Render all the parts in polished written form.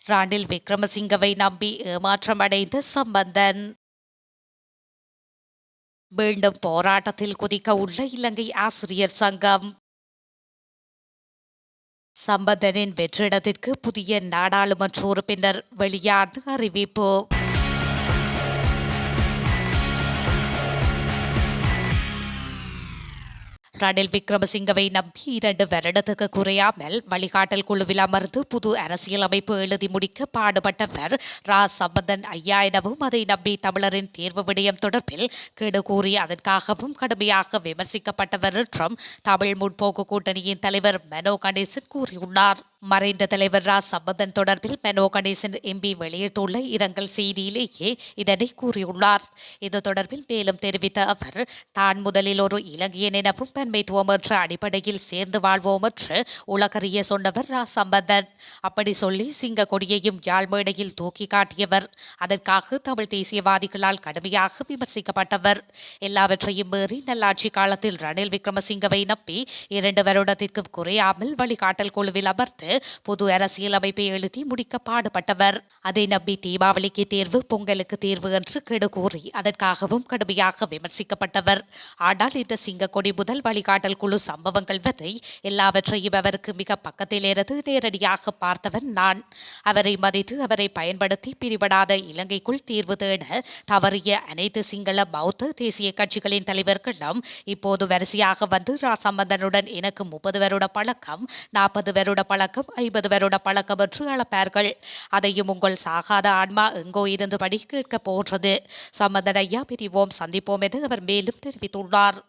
ரணில் விக்ரமசிங்கவை நம்பி ஏமாற்றமடைந்த சம்பந்தன். மீண்டும் போராட்டத்தில் குதிக்க உள்ள இலங்கை ஆசிரியர் சங்கம். சம்பந்தனின் வெற்றிடத்திற்கு புதிய நாடாளுமன்ற உறுப்பினர் வெளியான அறிவிப்பு. ரணில் விக்ரமசிங்கவை நம்பி 2 வருடத்துக்கு குறையாமல் வழிகாட்டல் குழுவில் அமர்ந்து புது அரசியலமைப்பு எழுதி முடிக்க பாடுபட்டவர் ரா சம்பந்தன் ஐயா எனவும் அதை நம்பி தமிழரின் தேர்வு விடயம் தொடர்பில் கேடு கூறி அதற்காகவும் கடுமையாக விமர்சிக்கப்பட்டவர் என்றும் தமிழ் முற்போக்கு கூட்டணியின் தலைவர் மனோ கணேசன் கூறியுள்ளார். மறைந்த தலைவர் ரா சம்பந்தன் தொடர்பில் மனோ கணேசன் எம்பி வெளியிட்டுள்ள இரங்கல் செய்தியிலேயே இதனை கூறியுள்ளார். இது தொடர்பில் மேலும் தெரிவித்த அவர், தான் முதலில் ஒரு இலங்கையன் எனவும் பன்மைத்துவம் என்ற அடிப்படையில் சேர்ந்து வாழ்வோம் என்று உலகறிய சொன்னவர் ரா சம்பந்தன். அப்படி சொல்லி சிங்க கொடியையும் யாழ் மேடையில் தூக்கி காட்டியவர். அதற்காக தமிழ் தேசியவாதிகளால் கடுமையாக விமர்சிக்கப்பட்டவர். எல்லாவற்றையும் மீறி நல்லாட்சி காலத்தில் ரணில் விக்ரமசிங்கவை நம்பி 2 வருடத்திற்கும் குறையாமல் வழிகாட்டல் குழுவில் அமர்ந்து புது அரசியலமைப்பை எழுதி முடிக்க பாடுபட்டவர். அதை நம்பி தீபாவளிக்கு தேர்வு, பொங்கலுக்கு தேர்வு என்று கெடு கூறி அதற்காகவும் கடுமையாக விமர்சிக்கப்பட்டவர். ஆனால் இந்த சிங்கக்கொடி முதல் வழிகாட்டல் குழு சம்பவங்கள் வரை எல்லாவற்றையும் அவருக்கு மிக பக்கத்தில் இருந்து நேரடியாக பார்த்தவன் நான். அவரை மதித்து அவரை பயன்படுத்தி பிரிபடாத இலங்கைக்குள் தீர்வு தேட தவறிய அனைத்து சிங்கள பௌத்த தேசிய கட்சிகளின் தலைவர்களும் இப்போது வரிசையாக வந்து ரா சம்பந்தனுடன் எனக்கு 30 வருட பழக்கம், 40 வருட பழக்கம், 50 வருட பழக்கம் என்று அழைப்பார்கள். அதையும் உங்கள் சாகாத ஆன்மா எங்கோ இருந்தபடி கேட்க போன்றது. சம்பந்தன் ஐயா, பிரிவோம் சந்திப்போம் என அவர் மேலும் தெரிவித்துள்ளார்.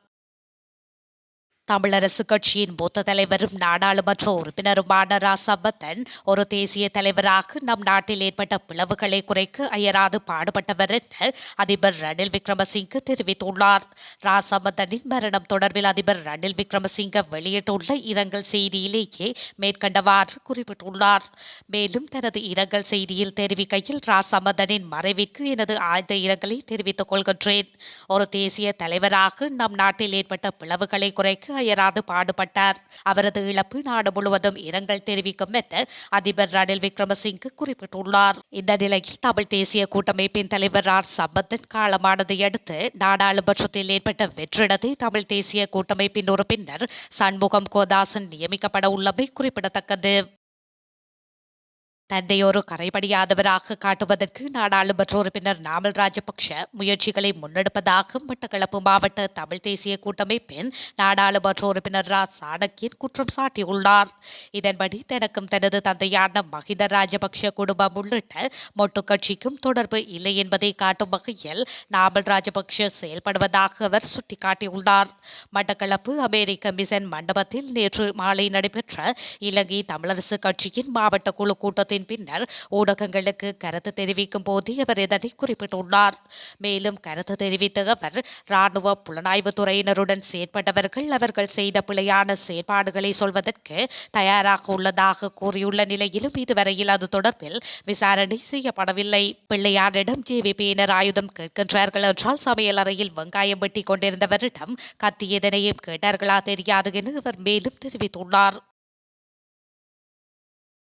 தமிழரசு கட்சியின் மூத்த தலைவரும் நாடாளுமன்ற உறுப்பினருமான ரா சம்பந்தன் ஒரு தேசிய தலைவராக நம் நாட்டில் ஏற்பட்ட பிளவுகளை குறைக்க அயராது பாடுபட்டவர் என அதிபர் ரணில் விக்ரமசிங்க தெரிவித்துள்ளார். ரா சம்பந்தனின் மரணம் தொடர்பில் அதிபர் ரணில் விக்ரமசிங்க வெளியிட்டுள்ள இரங்கல் செய்தியிலேயே மேற்கண்டவாறு குறிப்பிட்டுள்ளார். மேலும் தனது இரங்கல் செய்தியில் தெரிவிக்கையில், ரா சம்பந்தனின் மறைவிற்கு எனது ஆழ்ந்த இரங்கலை தெரிவித்துக் கொள்கின்றேன். ஒரு தேசிய தலைவராக நம் நாட்டில் ஏற்பட்ட பிளவுகளை குறைக்க அயராது பாடுபட்டார். அவரது இழப்பு நாடு முழுவதும் இரங்கல் தெரிவிக்கும் என அதிபர் ரணில் விக்ரமசிங்க குறிப்பிட்டுள்ளார். இந்த நிலையில் தமிழ் தேசிய கூட்டமைப்பின் தலைவர் ரா சம்பந்தன் காலமானதை அடுத்து நாடாளுமன்றத்தில் ஏற்பட்ட வெற்றிடத்தை தமிழ் தேசிய கூட்டமைப்பின் உறுப்பினர் சண்முகம் கோதாசன் நியமிக்கப்பட உள்ளமை குறிப்பிடத்தக்கது. தன்னை ஒரு கரைபடியாதவராக காட்டுவதற்கு நாடாளுமன்ற உறுப்பினர் நாமல் ராஜபக்ஷ முயற்சிகளை முன்னெடுப்பதாக மட்டக்களப்பு மாவட்ட தமிழ் தேசிய கூட்டமைப்பின் நாடாளுமன்ற உறுப்பினர் ரா சாணக்கியன் குற்றம் சாட்டியுள்ளார். இதன்படி தனக்கும் தனது தந்தையான மஹிந்த ராஜபக்ஷ குடும்பம் உள்ளிட்ட மொட்டு கட்சிக்கும் தொடர்பு இல்லை என்பதை காட்டும் வகையில் நாமல் ராஜபக்ஷ செயல்படுவதாக அவர் சுட்டிக்காட்டியுள்ளார். மட்டக்களப்பு அமெரிக்க மிசன் மண்டபத்தில் நேற்று மாலை நடைபெற்ற இலங்கை தமிழரசு கட்சியின் மாவட்ட குழு கூட்டத்தில் பின்னர் ஊடகங்களுக்கு கருத்து தெரிவிக்கும் போது அவர் இதனை குறிப்பிட்டுள்ளார். மேலும் கருத்து தெரிவித்த அவர், ராணுவ புலனாய்வு துறையினருடன் செயற்பட்டவர்கள் அவர்கள் செய்த பிழையான செயற்பாடுகளை சொல்வதற்கு தயாராக உள்ளதாக கூறியுள்ள நிலையிலும் இதுவரையில் அது தொடர்பில் விசாரணை செய்யப்படவில்லை. பிள்ளையாரிடம் ஜேவிபியினர் ஆயுதம் கேட்கின்றார்கள் என்றால் சமையல் அறையில் வெங்காயம் வெட்டி கொண்டிருந்தவரிடம் கத்தி எதனையும் கேட்டார்களா தெரியாது என அவர் மேலும் தெரிவித்துள்ளார்.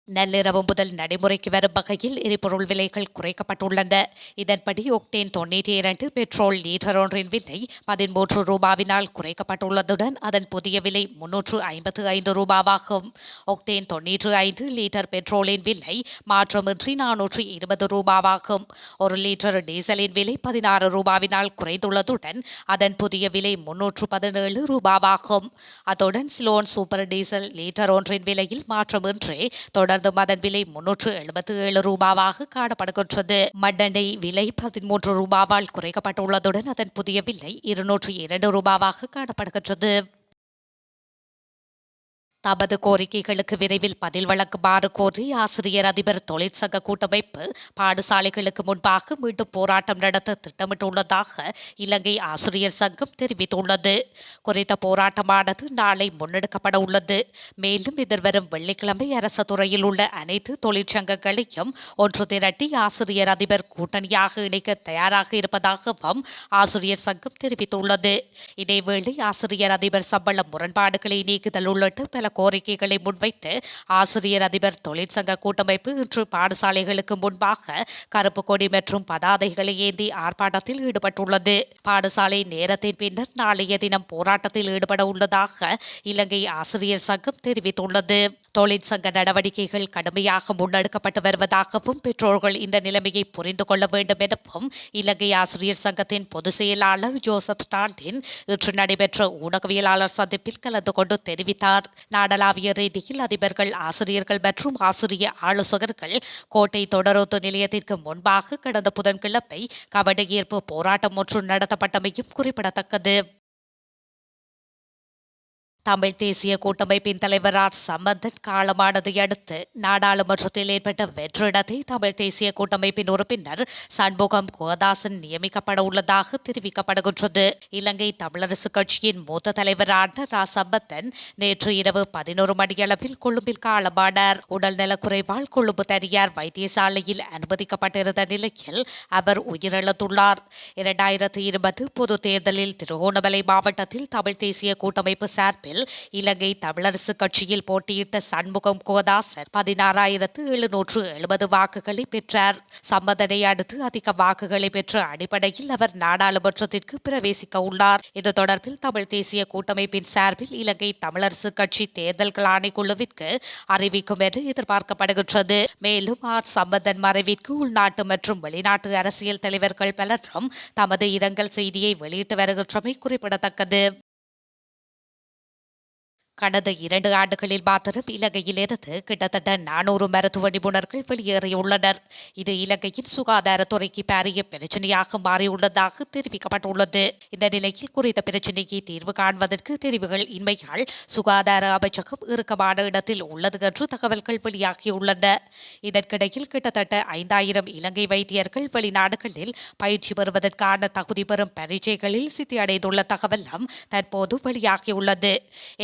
நள்ளிரவு முதல் நடைமுறைக்கு வரும் வகையில் எரிபொருள் விலைகள் குறைக்கப்பட்டுள்ளன. இதன்படி ஒக்டேன் 92 பெட்ரோல் லீட்டர் ஒன்றின் விலை 13 ரூபாவினால் குறைக்கப்பட்டுள்ளதுடன் அதன் புதிய விலை 355 ரூபாவாகும். ஒக்டேன் 95 லீட்டர் பெட்ரோலின் விலை மாற்றமின்றி 420 ரூபாவாகும். 1 லிட்டர் டீசலின் விலை 16 ரூபாவினால் குறைந்துள்ளதுடன் அதன் புதிய விலை 317 ரூபாவாகும். அத்துடன் சிலோன் சூப்பர் டீசல் லீட்டர் ஒன்றின் விலையில் மாற்றமின்றி தொடர்ந்து அதன் விலை 377 ரூபாவாக காணப்படுகின்றது. மண்ணெண்ணெய் விலை 13 ரூபாவால் குறைக்கப்பட்டுள்ளதுடன் அதன் புதிய விலை 202 ரூபாவாக காணப்படுகின்றது. தமது கோரிக்கைகளுக்கு விரைவில் பதில் வழங்குமாறு கோரி ஆசிரியர் அதிபர் தொழிற்சங்க கூட்டமைப்பு பாடசாலைகளுக்கு முன்பாக மீண்டும் போராட்டம் நடத்த திட்டமிட்டுள்ளதாக இலங்கை ஆசிரியர் சங்கம் தெரிவித்துள்ளது. குறித்த போராட்டமானது நாளை முன்னெடுக்கப்பட உள்ளது. மேலும் எதிர்வரும் வெள்ளிக்கிழமை அரசு துறையில் உள்ள அனைத்து தொழிற்சங்கங்களையும் ஒன்று திரட்டி ஆசிரியர் அதிபர் கூட்டணியாக இணைக்க தயாராக இருப்பதாகவும் ஆசிரியர் சங்கம் தெரிவித்துள்ளது. இதேவேளை ஆசிரியர் அதிபர் சம்பள முரண்பாடுகளை நீக்குதல் உள்ளிட்ட பல கோரிக்கைகளை முன்வைத்து ஆசிரியர் அதிபர் தொழிற்சங்க கூட்டமைப்பு இன்று பாடசாலைகளுக்கு முன்பாக கருப்பு கொடி மற்றும் பதாதைகளை ஏந்தி ஆர்ப்பாட்டத்தில் ஈடுபட்டுள்ளது. பாடசாலை நேரத்தின் பின்னர் நாளைய தினம் போராட்டத்தில் ஈடுபட உள்ளதாக இலங்கை ஆசிரியர் சங்கம் தெரிவித்துள்ளது. தொழிற்சங்க நடவடிக்கைகள் கடுமையாக முன்னெடுக்கப்பட்டு வருவதாகவும் பெற்றோர்கள் இந்த நிலைமையை புரிந்து கொள்ள வேண்டும் எனவும் இலங்கை ஆசிரியர் சங்கத்தின் பொதுச் செயலாளர் ஜோசப் ஸ்டாலின் இன்று நடைபெற்ற ஊடகவியலாளர் சந்திப்பில் கலந்து கொண்டு தெரிவித்தார். நாடளாவிய ரீதியில் அதிபர்கள், ஆசிரியர்கள் மற்றும் ஆசிரிய ஆலோசகர்கள் கோட்டை தொடரோத்து நிலையத்திற்கு முன்பாக கடந்த புதன்கிழமை கவனஈர்ப்பு போராட்டம் ஒன்று நடத்தப்பட்டமையும் குறிப்பிடத்தக்கது. தமிழ் தேசிய கூட்டமைப்பின் தலைவர் ஆர் சம்பந்தன் காலமானதை அடுத்து நாடாளுமன்றத்தில் ஏற்பட்ட வெற்றிடத்தை தமிழ் தேசிய கூட்டமைப்பின் உறுப்பினர் சண்முகம் கோதாசன் நியமிக்கப்பட உள்ளதாக தெரிவிக்கப்படுகின்றது. இலங்கை தமிழரசு கட்சியின் மூத்த தலைவரான ரா சம்பந்தன் நேற்று இரவு 11 மணியளவில் கொழும்பில் காலமானார். உடல்நலக்குறைவால் கொழும்பு தனியார் வைத்தியசாலையில் அனுமதிக்கப்பட்டிருந்த நிலையில் அவர் உயிரிழந்துள்ளார். 2020 பொது தேர்தலில் திருகோணமலை மாவட்டத்தில் தமிழ் தேசிய கூட்டமைப்பு சார்பில் இலங்கை தமிழரசு கட்சியில் போட்டியிட்ட சண்முகம் கோதாசன் 16,770 வாக்குகளை பெற்றார். சம்பந்தனை அடுத்து அதிக வாக்குகளை பெற்ற அடிப்படையில் அவர் நாடாளுமன்றத்திற்கு பிரவேசிக்க உள்ளார். இது தொடர்பில் தமிழ் தேசிய கூட்டமைப்பின் சார்பில் இலங்கை தமிழரசு கட்சி தேர்தல்கள் ஆணைக்குழுவிற்கு அறிவிக்கும் என எதிர்பார்க்கப்படுகின்றது. மேலும் ஆர் சம்பந்தன் மறைவிற்கு உள்நாட்டு மற்றும் வெளிநாட்டு அரசியல் தலைவர்கள் பலரும் தமது இரங்கல் செய்தியை வெளியிட்டு வருகின்றமை குறிப்பிடத்தக்கது. கடந்த 2 ஆண்டுகளில் மாத்திரம் இலங்கையிலிருந்து கிட்டத்தட்ட 400 மருத்துவ நிபுணர்கள் வெளியேறியுள்ளனர். இது இலங்கையின் சுகாதாரத்துறைக்கு பாரிய பிரச்சனையாக மாறியுள்ளதாக தெரிவிக்கப்பட்டுள்ளது. இந்த நிலையில் குறித்த பிரச்சனைக்கு தீர்வு காண்பதற்கு தெரிவுகள் இன்மையால் சுகாதார அமைச்சகம் இறுக்கமான இடத்தில் உள்ளது என்று தகவல்கள் வெளியாகியுள்ளன. இதற்கிடையில் கிட்டத்தட்ட 5,000 இலங்கை வைத்தியர்கள் வெளிநாடுகளில் பயிற்சி பெறுவதற்கான தகுதி பெறும் பரீட்சைகளில் சித்தியடைந்துள்ள தகவலும் தற்போது வெளியாகியுள்ளது.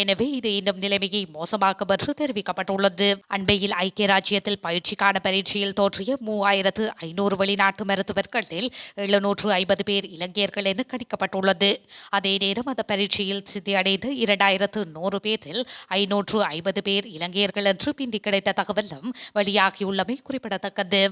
எனவே இன்னும் நிலைமையை மோசமாக்கும் என்று தெரிவிக்கப்பட்டுள்ளது. அண்மையில் ஐக்கிய ராஜ்யத்தில் பயிற்சிக்கான பரீட்சையில் தோற்றிய 3,500 வெளிநாட்டு மருத்துவர்களில் 750 பேர் இலங்கையர்கள் என கணிக்கப்பட்டுள்ளது. அதே நேரம் அந்த பரீட்சையில் சித்தியடைந்த 2,100 பேரில் 550 பேர் இலங்கையர்கள் என்று பிந்தி கிடைத்த தகவலும் வெளியாகியுள்ளமை குறிப்பிடத்தக்கது.